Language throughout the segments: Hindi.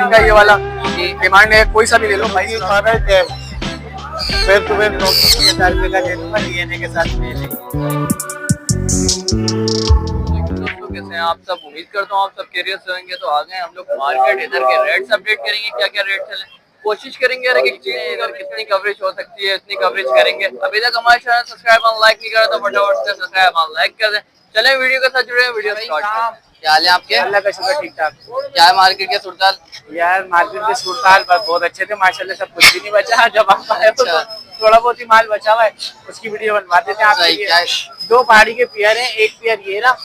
ब्रीडिंग का ये वाला डिमांड है, कोई सा भी ले लो भाई। फिर तुम्हें ₹1000 का दे दूंगा डीएनए के साथ में। दोस्तों कैसे हैं आप सब, उम्मीद करता हूँ आप सब कैरियर होंगे। तो आ गए हम लोग मार्केट, इधर के रेट्स अपडेट करेंगे, क्या क्या रेट चले, कोशिश करेंगे हर एक चीज इधर कितनी कवरेज हो सकती है उतनी कवरेज करेंगे। अभी तक हमारे चैनल सब्सक्राइब और लाइक नहीं करा तो फटाफट से सब्सक्राइब और लाइक कर दें। चले वीडियो के साथ जुड़े, वीडियो स्टार्ट करें। क्या हाल है आपके? अल्लाह का शुक्र ठीक ठाक। क्या है मार्केट के सुरताल? यार मार्केट के सूरताल बहुत अच्छे थे माशाल्लाह, सब कुछ भी नहीं बचा। जब आप आए तो थोड़ा बहुत ही माल बचा हुआ है, उसकी वीडियो बनवा देते हैं आपके लिए। 2 पहाड़ी के पेयर हैं, एक पेयर ये रहा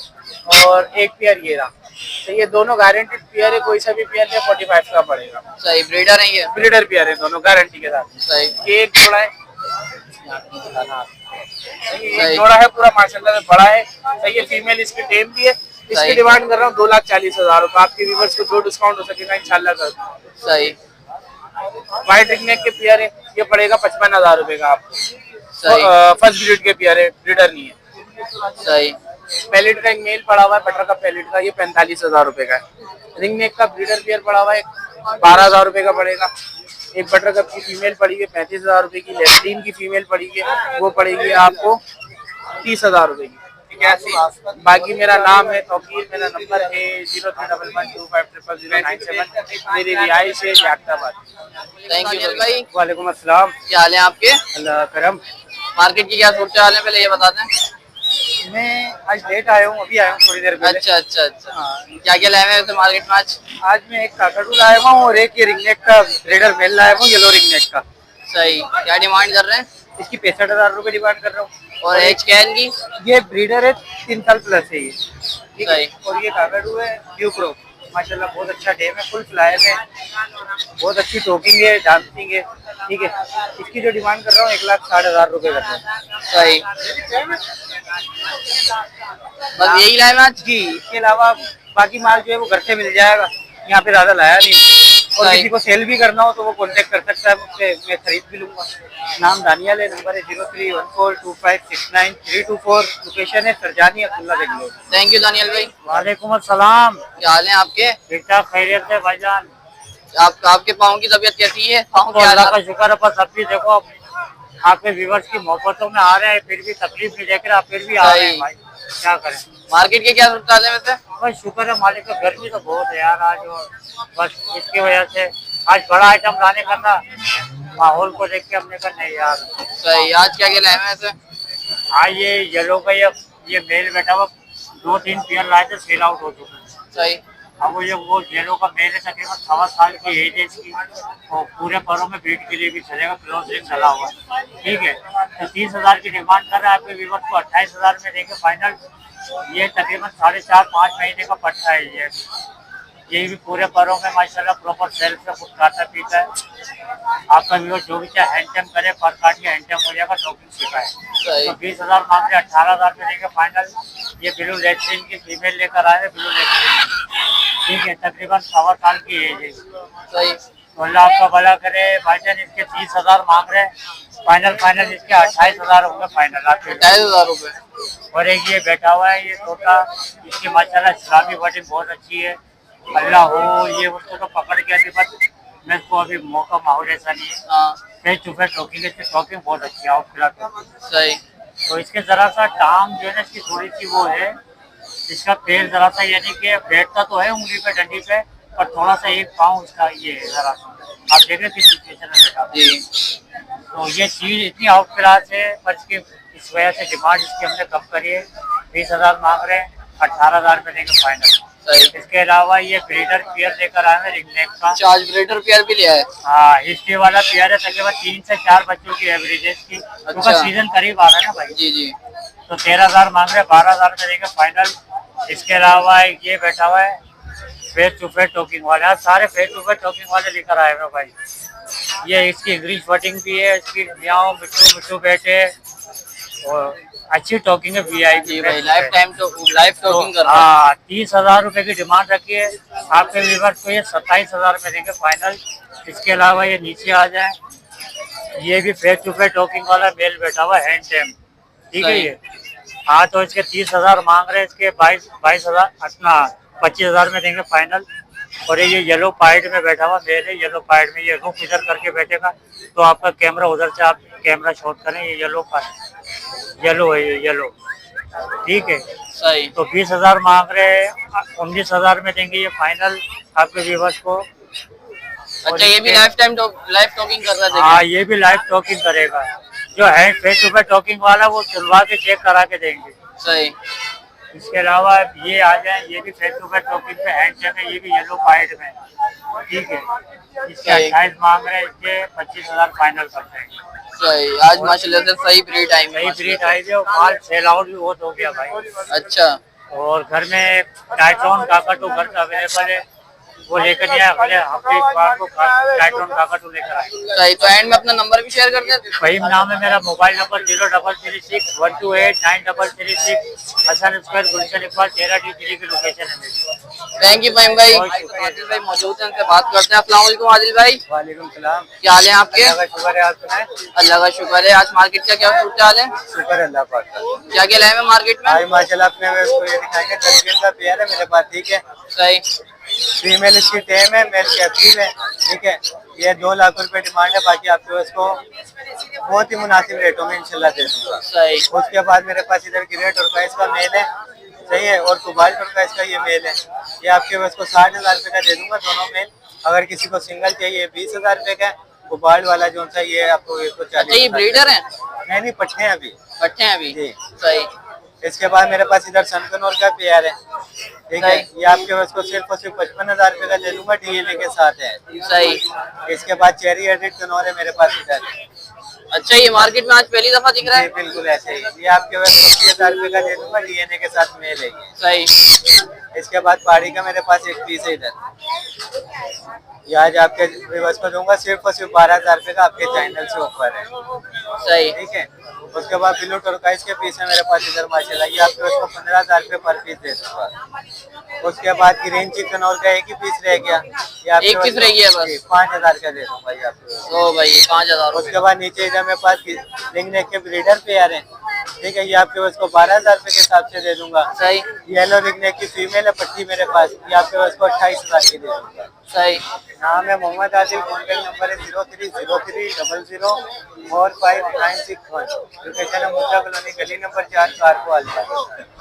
और एक पेयर ये रहा। तो ये दोनों गारंटीड पेयर है, कोई सा भी पेयर है 45 का पड़ेगा। सही ब्रीडर है ये? ब्रीडर पेयर है दोनों गारंटी के साथ। सही। ये एक जोड़ा है, एक जोड़ा है पूरा माशाल्लाह बड़ा है। सही है, फीमेल इसकी टेम भी है। इसकी डिमांड कर रहा हूँ 2,40,000 रुपए। आपके व्यूवर्स को जो डिस्काउंट हो सकेगा इंशाल्लाह कर। सही। व्हाइट रिंगनेक के पेयर है, ये पड़ेगा 55,000 रुपए का आपको। फर्स्ट ब्रीड के पेयर है, ब्रीडर नहीं है। सही। पैलेट का एक मेल पड़ा हुआ है, बटर का पैलेट का, ये 45,000 रुपए का है। रिंगनेक का ब्रीडर पेयर पड़ा हुआ है, 12,000 रुपए का पड़ेगा। एक बटर कप की फीमेल पड़ी है 35,000 रुपए की। लेफ्टीन की फीमेल पड़ी है, वो पड़ेगी आपको 30,000 रुपए की। बाकी मेरा नाम है तौकीर, मेरा नंबर है 031125000997। मेरी रिहाइश है जाफ्ताबाद। थैंक यू भाई। वालेकुम अस्सलाम। क्या हाल है आपके? अल्लाह करम। मार्केट की क्या सूरत हाल है पहले ये बता दें। मैं आज लेट आया हूँ, अभी आया हूँ थोड़ी देर पहले। अच्छा। क्या क्या लाए हैं मार्केट में आज? आज मैं एक काकड़ू लाया हुआ और एक ये रिंगनेक का ब्रीडर मेल लाया हूँ, येलो रिंगनेक का। सही। क्या डिमांड कर रहे हैं? इसकी 65,000 रुपए डिमांड कर रहा हूँ। और एज क्या है इनकी? ये ब्रीडर है, 3 साल प्लस है ये। ठीक है। सही। और ये काकड़ू है ड्यू प्रो, माशाल्लाह बहुत अच्छा टेम है, फुल फ्लायर है, बहुत अच्छी टोकिंग है, डांसिंग है। ठीक है। इसकी जो डिमांड कर रहा हूँ 1,60,000 रुपए कर रहा हूँ। सही। बस यही लाए हैं आज? जी, इसके अलावा बाकी माल जो है वो घर से मिल जाएगा, यहाँ पे ज्यादा लाया नहीं। और किसी को सेल भी करना हो तो वो कांटेक्ट कर सकता है मुझसे, मैं खरीद भी लूंगा। नाम दानियाल है, नंबर है 03142569 लोकेशन है सरजानी अब्दुल्ला बेंगलोर। थैंक यू दानियल भाई। वालेकुम अस्सलाम। क्या हाल है आपके? ठीक ठाक, खैरियत है भाईजान। आपके पाँव की तबीयत कैसी है? पाँव तो अल्लाह का शुक्र है, बस अभी देखो आपके व्यूवर्स की मोहब्बतों में आ रहे हैं, फिर भी तकलीफ नहीं देख रहे, फिर भी आ रहे हैं भाई, क्या करें। मार्केट के क्या सूरत हाल है वैसे? बस शुक्र है मालिक का, गर्मी तो बहुत है यार आज, और बस इसकी वजह से आज बड़ा आइटम लाने का था, माहौल को देख के हमने कहा नहीं यार। सही। आज क्या क्या लाए हैं वैसे? आज ये येलो का ये मेल बैठा हुआ 2-3 पेयर लाए थे, सेल आउट हो चुके हैं। सही। अब वो येलो का मेल है, तकरीबन 7 साल की एज है इसकी, और पूरे पैरों में ब्रीड के लिए भी चलेगा, क्लोज रिंग चला हुआ। ठीक है। तो 30,000 की डिमांड कर रहा है, आपके व्यूवर को 28,000 में देंगे फाइनल। ये तकरीबन 4.5-5 महीने का पट्टा है ये भी पूरे पैरों में माशाल्लाह प्रॉपर सेल्फ से खुद खाता पीता है। आपका व्यूवर जो भी चाहे हैंडटम करे, पर काट के हैंडटम हो जाएगा, टोकिंग सीखा है। तो 20,000 मांग रहे, 18,000 में देंगे फाइनल। ये ब्लू लेट्रिन की फीमेल लेकर आए हैं, ब्लू लेट्रिन। ठीक है, तकरीबन 1.25 साल की एज है। सही। तो अल्लाह आपका भला करे भाईजान। इसके 30,000 मांग रहे हैं, फाइनल इसके 28,000 होंगे फाइनल आपके। 28,000 रुपए। और एक ये बैठा हुआ है ये तोता, इसकी माशाल्लाह इस्लामी वर्डिंग बहुत अच्छी है। अल्लाह हो, ये उसको तो पकड़ के अभी बस मैं इसको अभी मौका माहौल ऐसा नहीं है। फेस टू फेस टॉकिंग बहुत अच्छी है फिलहाल। सही। तो इसके जरा सा टांग जो है ना इसकी थोड़ी सी वो है, इसका पैर जरा सा यानी कि बैठता तो है उंगली पे डंडी पे, पर थोड़ा सा एक पाँव उसका ये है जरा सा। आप देख रहे किस सिचुएशन में बैठा जी। तो ये चीज इतनी आउट क्लास है, पर इसकी इस वजह से डिमांड इसकी हमने कम करी है। 20,000 मांग रहे हैं, 18,000 में देंगे फाइनल। इसके अलावा ये ब्रीडर पेयर लेकर आए हैं रिंगनेक का। आज ब्रीडर पेयर भी लिया है? हाँ, हिस्ट्री वाला पेयर है, तकरीबन 3 से 4 बच्चों की एवरेज है इसकी। अच्छा। सीजन करीब आ रहा है ना भाई। जी। तो 13,000 मांग रहे हैं, 12,000 में देंगे फाइनल। इसके अलावा ये बैठा हुआ है फेस टू फेस टॉकिंग वाला, सारे फेस टू फेस टॉकिंग वाले लेकर आए हैं भाई। ये इसकी इंग्लिश वर्डिंग भी है, इसकी मियाओ मिट्टू बैठे, और अच्छी टॉकिंग है वीआईपी भाई, लाइफ टॉकिंग कर रहा है। हाँ, 30,000 रुपए की डिमांड रखी है आपके व्यूवर्स को, ये 27,000 में देंगे फाइनल। इसके अलावा ये नीचे आ जाए, ये भी फेस टू फेस टॉकिंग वाला मेल बैठा हुआ हैंड टेम। ठीक है ये। हाँ, तो इसके 30,000 मांग रहे हैं, इसके 22,000 अपना 25,000 में देंगे फाइनल। और ये येलो पाइड में बैठा हुआ मेल है। येलो पाइड में ये रुख इधर करके बैठेगा तो आपका कैमरा उधर से आप कैमरा शॉट करें। ये येलो है, ये येलो, ठीक है। सही। तो 20,000 मांग रहे, 19,000 में देंगे ये फाइनल आपके व्यूवर्स को। अच्छा, ये भी लाइफ टॉकिंग कर रहा हाँ, है? ये भी लाइव टॉकिंग करेगा। जो है फेस टू फेस टॉकिंग वाला वो चलवा के चेक करा के देंगे। सही। इसके अलावा ये आ जाए, ये भी फेस टू फेस टॉकिंग पे हैंड चेक है, ये भी येलो पाइड में, ठीक है। इसके 28 मांग रहे, इसके 25,000 फाइनल करते हैं। सही। आज माशाल्लाह से सही ब्रीड आई है। सही ब्रीड आई है और माल सेल आउट भी बहुत हो गया भाई। अच्छा। और घर में टाइटोन काकाटू घर का अवेलेबल है, वो लेकर आया। अगले हफ्ते इतवार को टाइटोन काकाटू लेकर आए। सही। तो एंड में अपना नंबर भी शेयर कर दें। वही नाम है मेरा, मोबाइल नंबर 0361289336, हसन स्क्वायर गुलशन इकबाल 13D3 की लोकेशन है मेरी। थैंक यू भाई। आदिल भाई मौजूद हैं, उनसे बात करते हैं। अस्सलाम वालेकुम आदिल भाई। वालेकुम सलाम। क्या हाल है आपके? अल्लाह का शुक्र है, आप सुनाएं? अल्लाह का शुक्र है। आज मार्केट का क्या सूरत हाल है? शुक्र है अल्लाह पाक का। क्या क्या लाए हैं मार्केट में? आज माशाल्लाह अपने उसको ये दिखाएंगे, दर्जन का पेयर है मेरे पास, ठीक है। सही। फीमेल इसकी टेम है, मेल कैप्टिव है, ठीक है। ये 2 लाख रुपए डिमांड है, बाकी आपको इसको बहुत ही मुनासिब रेटों में इंशाल्लाह दे दूंगा। सही। उसके बाद मेरे पास इधर ग्रेट और इसका मेल है, सही है, और कुबाल का इसका ये मेल है। ये आपके उसको 60,000 रुपए का दे दूंगा दोनों मेल। अगर किसी को सिंगल चाहिए 20,000 रुपए का। कुबाल वाला जो सा ये आपको 140। अच्छा, ये ब्रीडर है? नहीं, पट्टे हैं अभी। पट्टे हैं अभी? जी। सही। इसके बाद मेरे पास इधर सनकनौर का पेयर है, ठीक है। ये आपके उसको सिर्फ और सिर्फ 55,000 रुपए का दे दूंगा, डीएनए के साथ है। सही। इसके बाद चेरी एडिट कनौर है मेरे पास इधर। अच्छा, ये मार्केट में आज पहली दफा दिख रहा जी है? बिल्कुल ऐसे ही। ये आपके पास 50,000 रुपए का दे दूंगा, डीएनए के साथ मेल है ये। सही। इसके बाद पहाड़ी का मेरे पास एक पीस है इधर। ये आज आपके रिवर्स को दूंगा सिर्फ और सिर्फ 12,000 रुपए का, आपके चैनल से ऑफर है। सही। ठीक है। उसके बाद ब्लू टर्काइज के पीस है मेरे पास इधर माशाल्लाह, ये आपके उसको 15,000 रुपए पर पीस दे दूंगा। उसके बाद ग्रीन चिकन और का एक ही पीस रह गया, ये एक पीस रह गया बस? 5,000 का दे दूंगा ये आपको। ओ भाई 5,000। उसके बाद नीचे इधर मेरे पास रिंग नेक के ब्रीडर पेयर है, ठीक है। ये आपके उसको 12,000 रुपए के हिसाब से दे दूंगा। सही। येलो रिंग नेक की फीमेल है पट्टी मेरे पास, ये आपके उसको 28,000 की दे दूंगा। सही। नाम है मोहम्मद आदिल, कॉन्टेक्ट नंबर है 0303004596 लोकेशन है मुद्दा कॉलोनी, गली नंबर 4, कारको।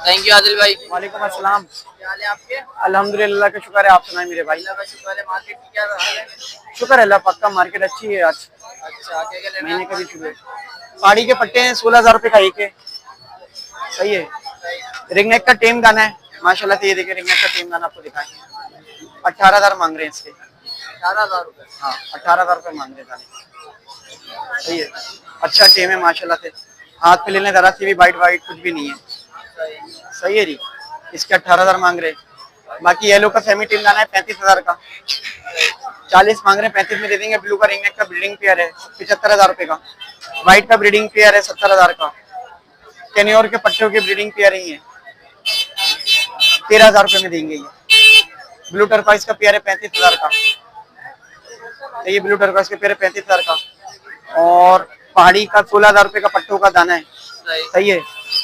थैंक यू आदिल भाई। वालेकुम अस्सलाम। क्या हाल है आपके? अल्हम्दुलिल्लाह का शुक्र है, आप सुनाए मेरे भाई? अल्लाह का शुक्र है। मार्केट की क्या हाल है? शुक्र है अल्लाह पाक का, मार्केट अच्छी है आज। अच्छा, क्या क्या लेना महीने का भी शुरू है। पहाड़ी के पट्टे हैं 16,000 रुपए का एक है, सही है। रिंगनेक का टेम गाना है माशाल्लाह से, ये देखिए रिंगनेक का टेम गाना आपको दिखाएंगे। 18,000 मांग रहे हैं इसके। 18,000 रुपए? हाँ 18,000 रुपए मांग रहे हैं, सही है। अच्छा टेम है माशाल्लाह से, हाथ पे लेने जरा सी भी वाइट कुछ भी नहीं है, सही है जी। इसके 18,000 मांग रहे हैं। बाकी येलो का सेमी टीम गाना है 35,000 का, 40 मांग रहे हैं, 35 में दे देंगे। ब्लू का रिंगनेक का ब्रीडिंग पेयर है 75,000 रुपए का। व्हाइट का ब्रीडिंग पेयर है 70,000 का। कैनियोर के पट्टों के ब्रीडिंग पेयर ही है, 13,000 रुपए में देंगे ये। ब्लू टर्कवाइज का पेयर है 35,000 का, तो ये ब्लू टर्कवाइज का पेयर है 35,000 का। और पहाड़ी का 16,000 रुपए का पट्टों का दाना है, सही है।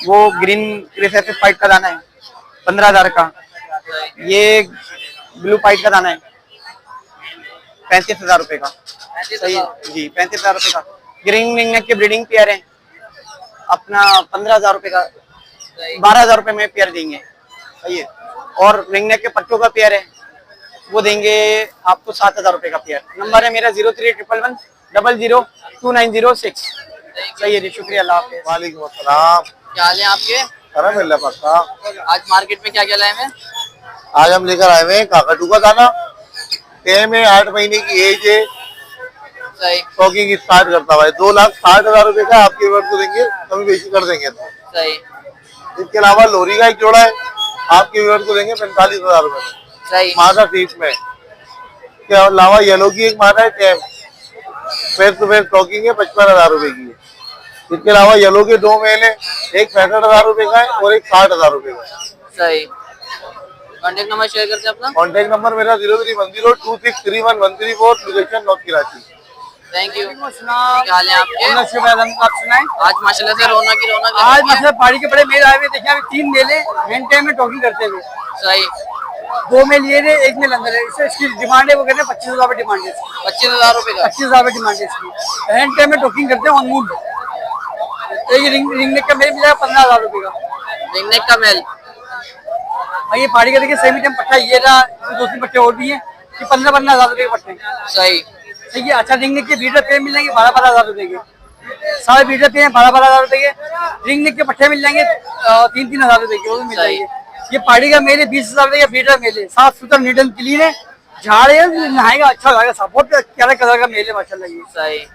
वो ग्रीन क्रिसेसिस पाइट का दाना है 15,000 का। ये ब्लू पाइट का दाना है 35,000 रुपए का, सही है जी। 35,000 रुपए का। ग्रीन रिंगनेक के ब्रीडिंग पेयर है अपना 15,000 रुपए का, 12,000 रुपए में पेयर देंगे, सही है। और रिंगनेक के पट्टों का पेयर है वो देंगे आपको 7,000 रुपए का पेयर। नंबर है मेरा 0311100296, सही है जी। शुक्रिया, अल्लाह हाफ़िज़। वालेकुम अस्सलाम। क्या हाल है आपके? अलहमदुलिल्लाह पक्का। आज मार्केट में क्या क्या लाए हैं? आज हम लेकर आए हुए हैं काकाटू का दाना, टेम है 8 महीने की एज है, सही। टॉकिंग स्टार्ट करता हुआ है। 2,60,000 रुपए का आपके वर्ड को देंगे, कभी बेची कर देंगे तो। सही। इसके अलावा लोरी का एक जोड़ा है, आपके वर्ड को देंगे 45,000 रुपए में, सही। मादा फीस में। इसके अलावा येलो की एक मादा है टेम, फेस टू फेस टॉकिंग है 55,000 रुपए की है। इसके अलावा येलो के 2 मेल है, एक 65,000 रुपए का है और एक 60,000 रुपए का है। सही। कॉन्टेक्ट नंबर शेयर करते हैं अपना? कॉन्टेक्ट नंबर मेरा 0310263134, location north Karachi. Thank you. क्या हाल है आपके? आप सुनाएं? आज माशाल्लाह से रौनक ही रौनक आज मतलब पहाड़ी के बड़े मेल आए हुए, देखिए अभी 3 मेले हैंड टाइम में टॉकिंग करते हुए। सही। 2 में लिए थे, 1 में अंदर है। इससे इसकी डिमांड है, वो कहते हैं 25,000 रुपये डिमांड है इसकी। 25,000 रुपए का। 25,000 रुपये डिमांड है इसकी। हैंड टाइम में टोकिंग करते हैं ऑन मूड। एक रिंग नेक का मेल मिलेगा 15,000 रुपये का। रिंग नेक का मेल। और ये पहाड़ी का देखिए सेमी टाइम पट्टा ये रहा, 2-3 पट्टे और भी हैं, ये 15,000 रुपये के पट्टे हैं। सही। ठीक है, अच्छा रिंग नेक के बीटर पे मिलेंगे 12,000 रुपये के। सारे बीटर पे हैं 12,000 रुपये के। रिंग नेक के पट्टे मिल जाएंगे 3,000 रुपये के, वो भी मिल जाएंगे। ये पहाड़ी का मेल है 20,000 रुपये का बीटर मेल है, साफ सुथरा नीट एंड क्लीन है, झाड़ है, नहाएगा अच्छा लगेगा, सब बहुत प्यारा कलर का मेल है माशाल्लाह। ये सही।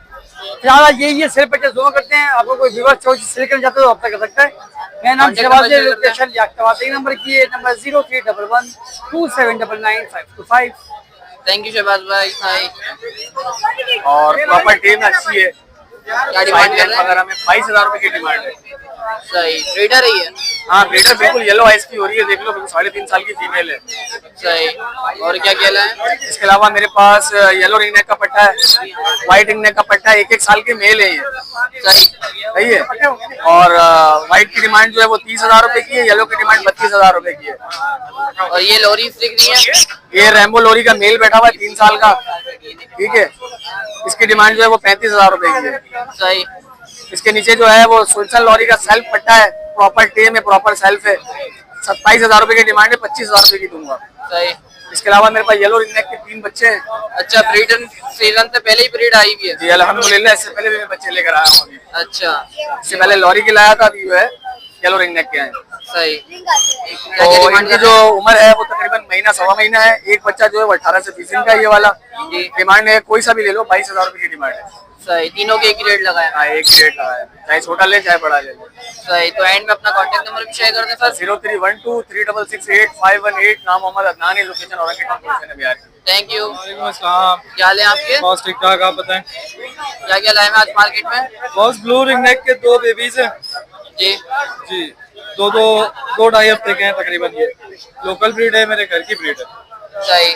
फिलहाल ये सेल परचेज दोनों करते हैं। आपको कोई व्यूअर चॉइस सेल करना चाहते हो तो आप कर सकता है। मेरा नाम शहबाज है, लोकेशन याकताबाद। नंबर की है नंबर 0311 2799 थैंक यू शहबाज भाई। और प्रॉपर टीम अच्छी है। क्या डिमांड कर रहे हैं? वगैरह में 22,000 रुपए की डिमांड है। सही। ब्रीडर ही है। हाँ ब्रीडर बिल्कुल येलो आइस की हो रही है, देख लो, 3.5 साल की फीमेल है। सही। और क्या कहला है? इसके अलावा मेरे पास येलो रिंग नेक का पट्टा है, व्हाइट रिंग नेक का पट्टा है, 1-1 साल के मेल है ये। सही। सही है। और व्हाइट की डिमांड जो है वो 30,000 रुपए की है, येलो की डिमांड 32,000 रुपए की है। और ये लोरी दिख रही है? ये रैम्बो लोरी का मेल बैठा हुआ है 3 साल का। ठीक है, इसकी डिमांड जो है वो 35,000 रुपए की है। सही। इसके नीचे जो है वो सुल्तान लॉरी का सेल्फ पट्टा है, प्रॉपर टेम है, प्रॉपर सेल्फ है, 27,000 रुपए की डिमांड है, 25,000 रुपए की दूंगा। सही। इसके अलावा मेरे पास येलो रिंग नेक के 3 बच्चे हैं। अच्छा, ब्रीड सीजन से पहले ही ब्रीड आई हुई है? जी अल्हम्दुलिल्लाह, इससे पहले भी मैं बच्चे लेकर आया हूँ अभी। अच्छा। इससे पहले लॉरी की लाया था, अभी जो है येलो रिंग नेक के हैं। सही। तो इनकी जो उम्र है वो तकरीबन महीना 1.25 महीना है। एक बच्चा जो है वो 18 से 20 दिन का है, ये वाला। डिमांड है कोई सा भी ले लो, 22,000 रुपए की डिमांड है। सही। तीनों के एक ही रेट लगाया? हाँ, एक ही रेट लगाया है, चाहे छोटा ले चाहे बड़ा ले लो। सही। तो एंड में अपना कांटेक्ट नंबर भी शेयर कर दें सर। 03123668 नाम मोहम्मद अदनान है, लोकेशन औरंगाबाद बिहार की। Thank you. अस्सलाम। क्या हाल है आपके? बस ठीक ठाक, आप बताएं। क्या क्या लाए हैं आज मार्केट में? बस ब्लू रिंग नेक के 2 बेबीज हैं जी। जी। दो 2-2.5 हफ्ते के हैं तकरीबन। ये लोकल ब्रीड है, मेरे घर की ब्रीड है। सही।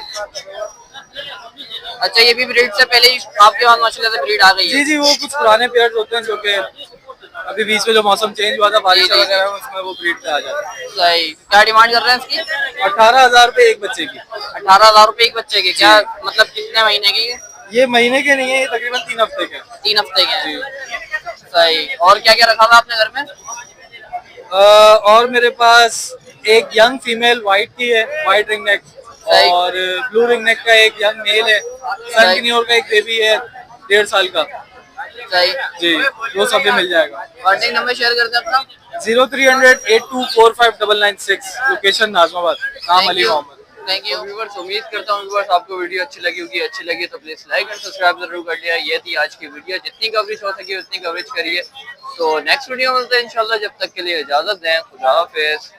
अच्छा, ये भी ब्रीड से पहले ही आपके पास माशाल्लाह से ब्रीड आ गई है? जी जी, वो कुछ पुराने पेयर्स होते हैं जो कि अभी बीच में जो मौसम चेंज हुआ था, बारिश वगैरह, उसमें वो ब्रीड पे आ जाते हैं। सही। क्या डिमांड कर रहे हैं इसकी? 18,000 रुपए एक बच्चे की। 18,000 रुपए एक बच्चे की। क्या मतलब कितने महीने की? ये महीने के नहीं है, ये तकरीबन 3 हफ्ते के हैं। 3 हफ्ते के हैं। सही। और क्या क्या रखा हुआ आपने घर में? और मेरे पास एक यंग फीमेल व्हाइट की है, व्हाइट रिंग नेक, और ब्लू रिंग नेक का एक यंग मेल है। सनकिन्योर का एक बेबी है 1.5 साल का। सही। जी, वो सब भी मिल जाएगा। कॉन्टेक्ट नंबर शेयर कर दें अपना। 0300-82459996, लोकेशन नाजमाबाद, नाम Ali Mohammad. Thank you. Viewers, उम्मीद करता हूँ व्यूअर्स आपको वीडियो अच्छी लगी होगी। अच्छी लगी तो प्लीज लाइक एंड सब्सक्राइब जरूर कर लिया। ये थी आज की वीडियो, जितनी कवरेज हो सके उतनी कवरेज करिए। तो नेक्स्ट वीडियो मिलते हैं इंशाल्लाह, जब तक के लिए इजाजत दें। खुदा हाफिज़।